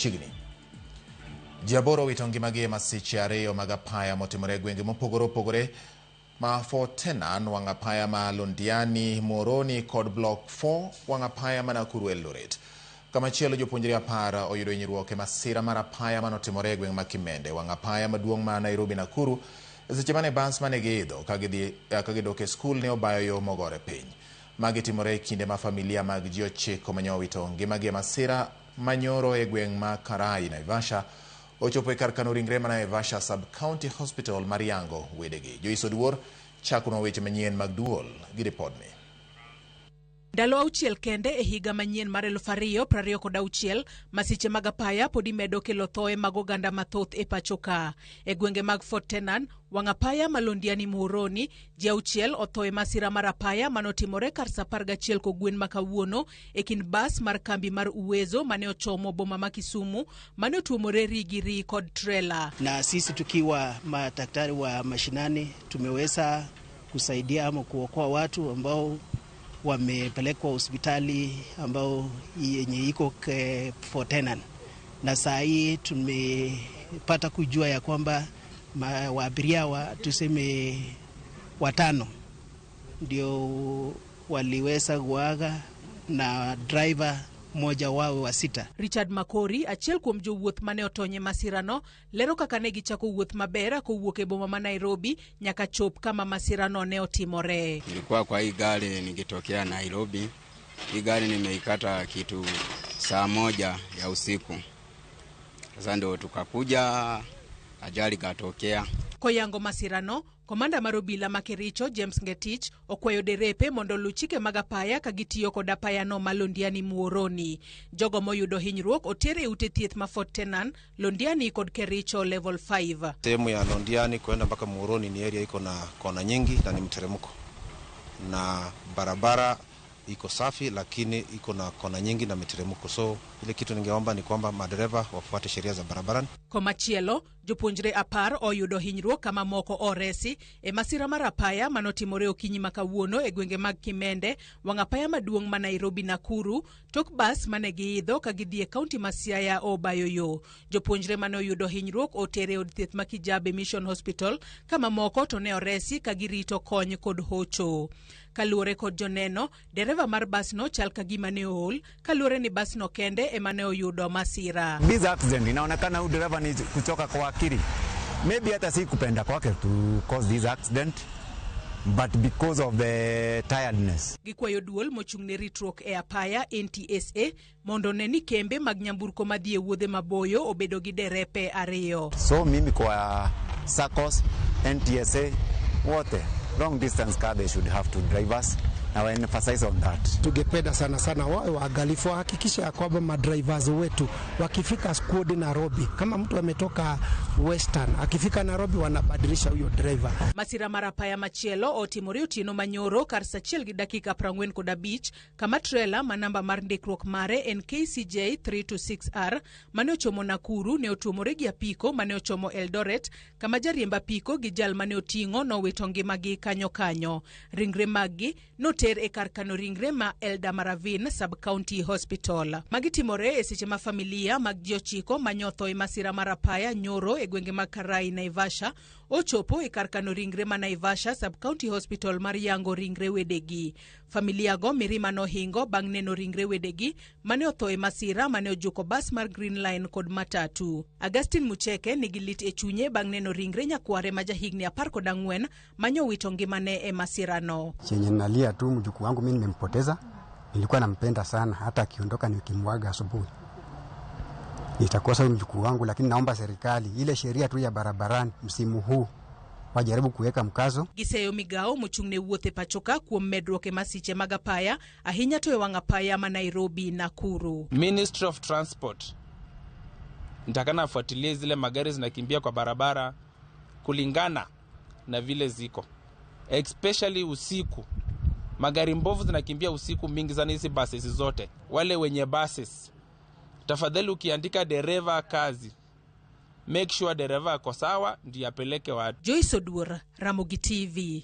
Chigni. Jaboro witongimagi masiche ariyo magapaya motimore gwenge mopogore opogore ma Fort Tenan wangapaya ma Londiani Muhoroni kod Block 4 wangapaya ma Nakuru Eldoret. Kamachielo jopuonjre 10 oyudo hinyruok e masira mar apaya manotimore gweng ma Kimende wangapaya maduong' ma Nairobi Nakuru seche mane bas mane giidho kagidok e skul ne obayo yo mogore piny. Magi timore kinde ma familia mag ji 9 manyowito ngimagi e masira manyoro e gweng ma Karai Naivasha ochopo e kar kano ringre ma Naivasha Sub-County Hospital Mariango wedegi. Joiso Duor chakuno weche manyien mag duol gi report ni. Ndalo auchiel kende e higa manyien mar 2026 masiche mag apaya podi medo kelo thoe mag oganda mathoth e pachoka. E gwenge mag Fort Tenan, wangapaya ma Londiani Muhoroni, ji 6 othoe masira mar apaya manotimore kar saa 11 kogwen makawuono e kind bas mar kambi mar Uwezo mane ochomo boma ma Kisumu mane otuomore rigiri kod trailer. Na sisi tukiwa madaktari wa mashinani tumeweza kusaidia ama kuokoa watu ambao wamepelekwa hospitali ambao yenye iko Fort Tenan, na saa hii tumepata kujua ya kwamba waabiria tuseme 5 ndio waliweza kuaga na driver moja wao wa 6. Richard Makori, achiel kuom jowuoth mane otonye masirano, lero kaka ne gichako wuoth maber kowuok e boma ma Nairobi nyaka chop kama masirano ne otimore. Nilikuwa kwa hii gari nikitokea Nairobi. Hii gari nimeikata kitu saa 1 ya usiku. Sasa ndio tukakuja, ajali katokea. Koyango masirano, komanda mar obila ma Kericho James Ngetich okwayo derepe mondo luw chike mag apaya ka gitiyo kod apayano ma Londiani Muhoroni. Jogo moyudo hinyruok oter e ute thieth ma Fort Tenan, Londiani kod Kericho level 5. Sehemu ya Londiani kwenda mpaka Muhoroni ni area iko na kona nyingi na ni mteremko. Na barabara iko safi lakini iko na kona nyingi na miteremko. So ile kitu ningeomba ni kwamba madereva wafuate sheria za barabarani. Komachielo, jopuonjre 10 oyudo hinyruok kama moko oresi e masira mar apaya manotimore okinyi makawuono e gwenge mag Kimende, wangapaya maduong' ma Nairobi Nakuru, tok bas mane giidho ka gidhi e kaunti ma Siaya obayo yo. Jopuonjre mane oyudo hinyruok otere od thieth ma Kijabe Mission Hospital kama moko to ne oresi ka girito kony kod hocho. Kaluore kod joneno, dereva mar basno chal ka gima ne ool, kaluore ni basno kende ema ne oyudo masira. This accident inaonekana huyu dereva ni kuchoka kwa akili. Maybe hata si kupenda kwake to cause this accident, but because of the tiredness. Gikwayo duol mochung'ne ritruok e apaya NTSA mondo ne ni kembe mag nyamburko madhi e wuodhe maboyo obedo gi derepe 2. So mimi kwa SACCOS, NTSA, wote long distance car they should have to drive us. Now I emphasize on that. Tungependa sana wawe waangalifu, hakikisha ya kwamba madrivers wetu wakifika squad Nairobi, kama mtu ametoka Western akifika Nairobi wanabadilisha huyo driver. Masira marapaya machielo otimore otieno manyoro kar saa 1:45 kama trailer manamba mar ndikruok mare NKCJ 326R mane ochomo Nakuru ne otuomore gi apiko mane ochomo Eldoret kama jariemb apiko gi jal mane oting'o nowito ngimagi kanyo. Ringre magi noter e kar kano ringre ma Eldamaravine Sub-County Hospital. Magi timore e seche ma familia mag ji 9 manyotho e masira mar apaya nyoro e gwenge mag Karai Naivasha ochopo e kar kano ringre ma Naivasha Sub-County Hospital mar yango ringre wedegi. Familia go mirima no hingo bang' neno ringre wedegi mane otho e masira mane ojuko bas mar Green Line kod matatu. Augustine Mucheke nigi lit e chunye bang' neno ringre nyakware ma jahigni 14 manyowito ngimane e masirano. Chenye nalia tu mjukuu wangu mimi nimempoteza. Nilikuwa nampenda sana, hata akiondoka nikimwaga asubuhi nitakosa mjukuu wangu, lakini naomba serikali ile sheria tu ya barabarani msimu huu wajaribu kuweka mkazo. Giseyo Migao mochung'ne wuothe pachoka kuom medruok e masiche mag apaya ahinya to e wang' apaya ma Nairobi Nakuru. Ministry of Transport nitakana fuatilie zile magari zinakimbia kwa barabara kulingana na vile ziko, especially usiku. Magari mbovu zinakimbia usiku mingi sana hizi buses zote. Wale wenye buses, tafadhali ukiandika dereva kazi, make sure dereva ako sawa ndiye apeleke watu. Joiso Duor, Ramogi TV.